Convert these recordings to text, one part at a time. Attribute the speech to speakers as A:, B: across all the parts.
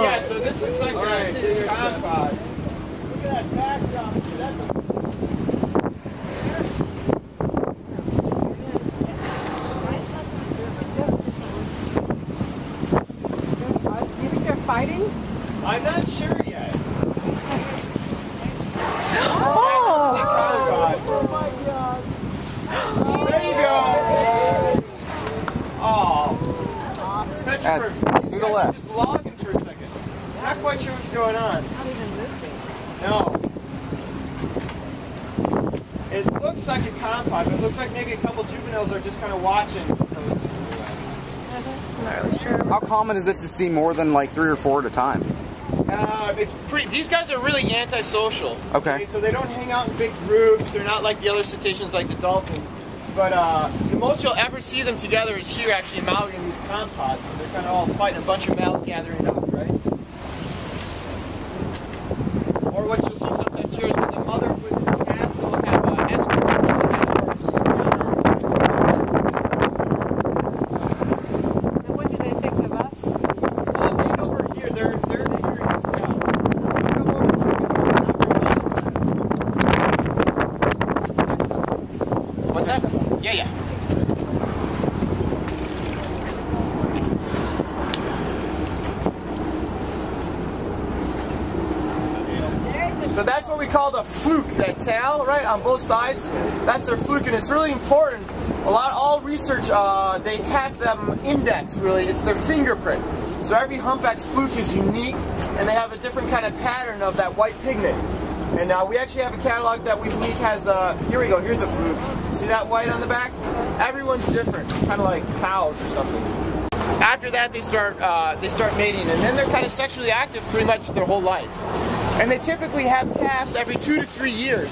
A: Yeah, so this looks like that tripod.
B: Look at that backdrop. See, that's a...
C: Do you think they're fighting?
A: I'm not sure yet.
C: Oh!
A: Oh my god. There you go. Oh.
D: That's to the left.
A: Just logging for a second. Not quite sure what's going on.
C: Not even moving.
A: No. It looks like a compod, but it looks like maybe a couple juveniles are just kind of watching.
C: I'm not really sure.
D: How common is it to see more than like 3 or 4 at a time?
A: It's pretty. These guys are really antisocial.
D: Okay.
A: So they don't hang out in big groups. They're not like the other cetaceans, like the dolphins. But the most you'll ever see them together is here, actually, in Maui, in these compods. They're kind of all fighting, a bunch of males gathering up, right? Or what you'll see sometimes here is when the mother with the calf will have escorts.
C: And what do they think of us?
A: They know we're here. They're here. What's that? Yeah. So that's what we call the fluke, that tail, right, on both sides. That's their fluke, and it's really important. All research, they have them indexed, really. It's their fingerprint. So every humpback's fluke is unique, and they have a different kind of pattern of that white pigment. And we actually have a catalog that we believe has, here we go, here's the fluke. See that white on the back? Everyone's different, kind of like cows or something. After that, they start mating, and then they're kind of sexually active pretty much their whole life. And they typically have calves every 2 to 3 years.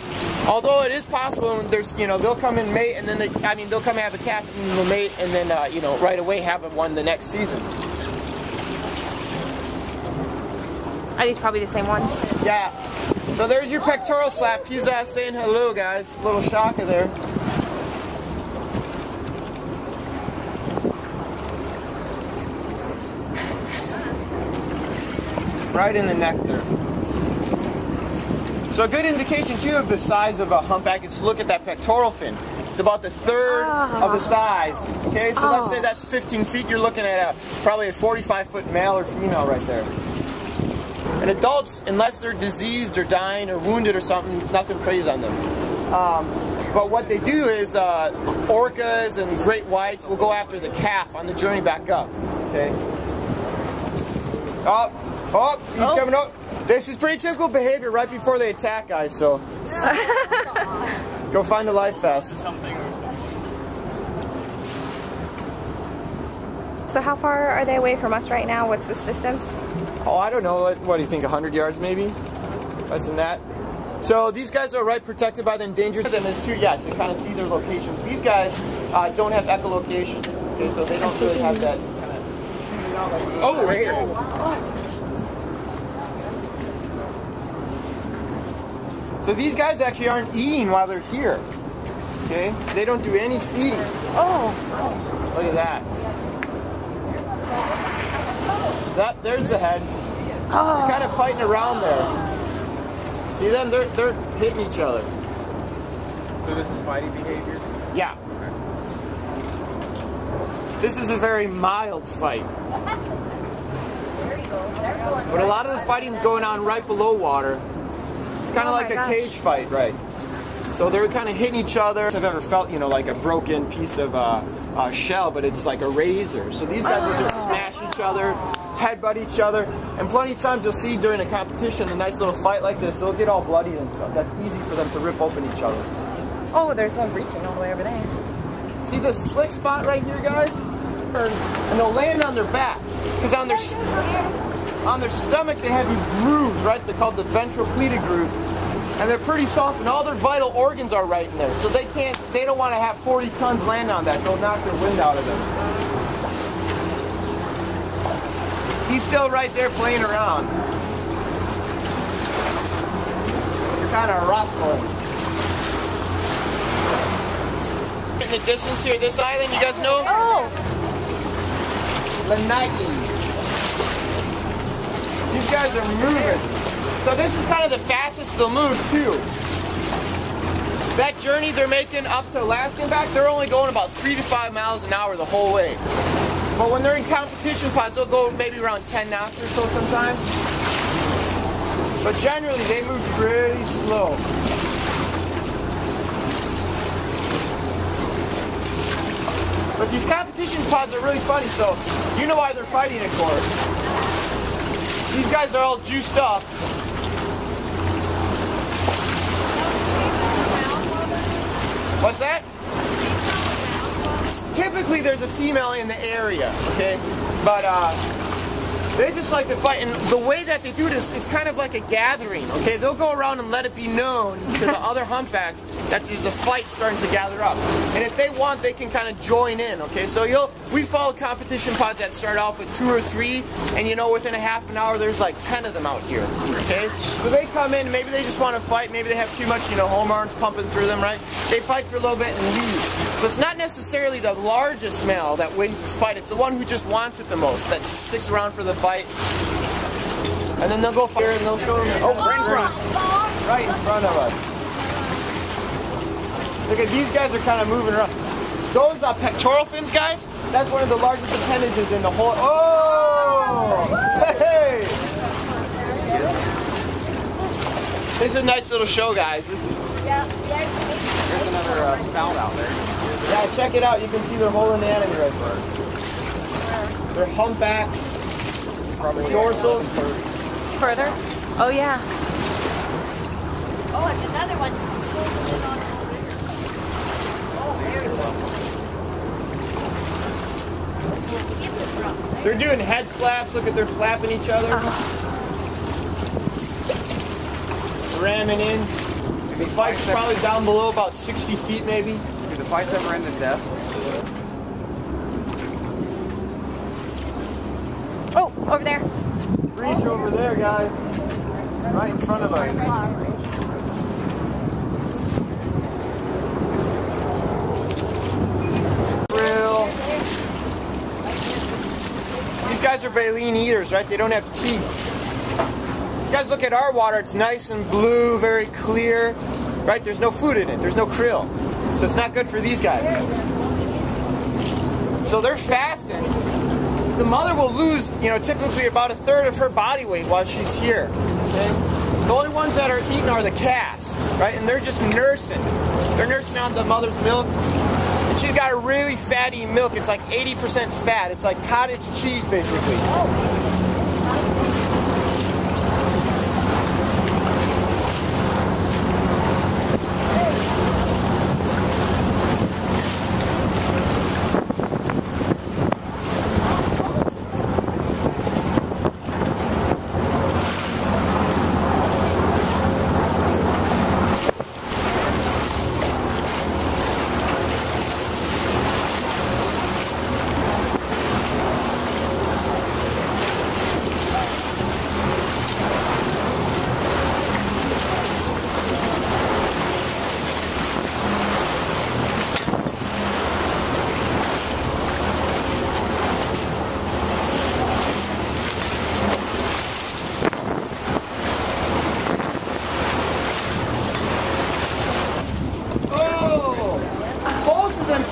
A: Although it is possible, there's, they'll come and mate, and then they'll come and have a calf, and they'll mate, and then, right away have one the next season.
E: Are these probably the same ones?
A: Yeah. So there's your pectoral flap. He's saying hello, guys. A little shocker there. Right in the neck there. So a good indication too of the size of a humpback is to look at that pectoral fin. It's about the third of the size. Okay, so let's say that's 15 feet. You're looking at probably a 45-foot male or female right there. And adults, unless they're diseased or dying or wounded or something, nothing preys on them. But what they do is orcas and great whites will go after the calf on the journey back up. Okay. Oh, he's coming up. This is pretty typical behavior right before they attack, guys, so go find a life vest.
E: So how far are they away from us right now? What's this distance?
A: Oh, I don't know. What do you think, 100 yards maybe? Less than that. So these guys are right protected by the endangered. Them is to kind of see their location. These guys don't have echolocation, okay, so they don't really have that kind of shooting out like right here. So these guys actually aren't eating while they're here. Okay? They don't do any feeding.
C: Oh.
A: Look at that. There's the head. They're kind of fighting around there. See them? They're hitting each other.
D: So this is fighting behavior?
A: Yeah. This is a very mild fight. But a lot of the fighting's going on right below water. It's kind of like a cage fight, right? So they're kind of hitting each other. I've ever felt, like a broken piece of shell, but it's like a razor. So these guys will just smash each other, headbutt each other, and plenty of times you'll see during a competition a nice little fight like this, they'll get all bloody and stuff. That's easy for them to rip open each other.
C: Oh, there's one reaching all the way over there.
A: See this slick spot right here, guys? And they'll land on their back, because on their stomach they have these grooves, right? They're called the ventral pleated grooves, and they're pretty soft, and all their vital organs are right in there. So they don't want to have 40 tons land on that. They'll knock their wind out of them. He's still right there playing around. They're kind of rustling. In the distance here, this island, you guys know?
C: Oh!
A: Lanai. guys are moving. So this is kind of the fastest they'll move too. That journey they're making up to Alaska and back, they're only going about 3 to 5 miles an hour the whole way. But when they're in competition pods, they'll go maybe around 10 knots or so sometimes. But generally, they move pretty slow. But these competition pods are really funny, so you know why they're fighting, of course. These guys are all juiced up. What's that? Typically there's a female in the area, okay? But they just like to fight, and the way that they do this, it's kind of like a gathering, okay? They'll go around and let it be known to the other humpbacks that there's a fight starting to gather up. And if they want, they can kind of join in, okay? So we follow competition pods that start off with 2 or 3, and you know, within a half an hour, there's like 10 of them out here, okay? So they come in, maybe they just want to fight, maybe they have too much, you know, hormones pumping through them, right? They fight for a little bit and leave. So it's not necessarily the largest male that wins this fight, it's the one who just wants it the most, that sticks around for the fight. And then they'll go fire and they'll show them. Oh, right in front of us. Look at these guys are kind of moving around. Those pectoral fins, guys, that's one of the largest appendages in the whole. Oh! Hey! This is a nice little show, guys. There's
D: another spout out there.
A: Yeah, check it out. You can see they're holding the enemy right there. They're humpback. Dorsal.
C: Further? Oh, yeah.
B: Oh, it's another one. Oh,
A: They're doing head slaps. Look at they're flapping each other. Ramming in. The fight's probably down below about 60 feet maybe.
D: Do the fights ever end in death?
E: Oh, over there.
A: Reach over there, guys. Right in front of us. Real. These guys are baleen eaters, right? They don't have teeth. You guys look at our water, it's nice and blue, very clear, right? There's no food in it, there's no krill. So it's not good for these guys. So they're fasting. The mother will lose, you know, typically about 1/3 of her body weight while she's here. Okay? The only ones that are eating are the calves, right? And they're just nursing. They're nursing on the mother's milk. And she's got a really fatty milk. It's like 80% fat. It's like cottage cheese, basically.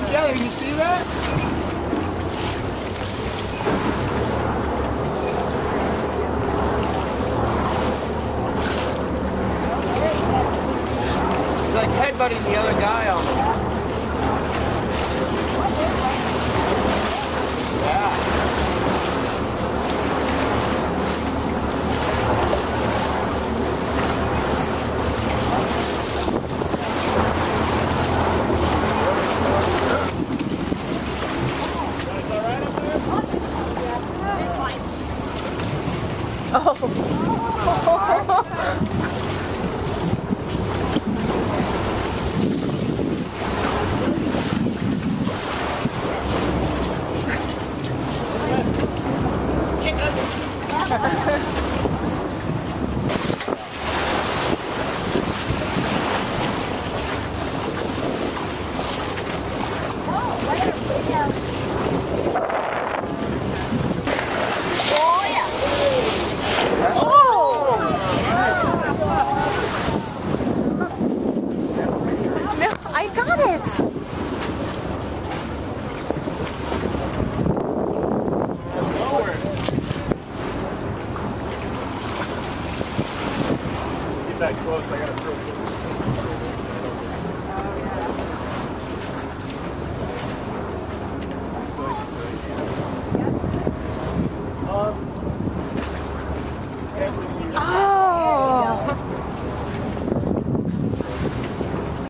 A: Together, you see that? He's like headbutting the other guy almost. Yeah. Oh! that close, I gotta throw it.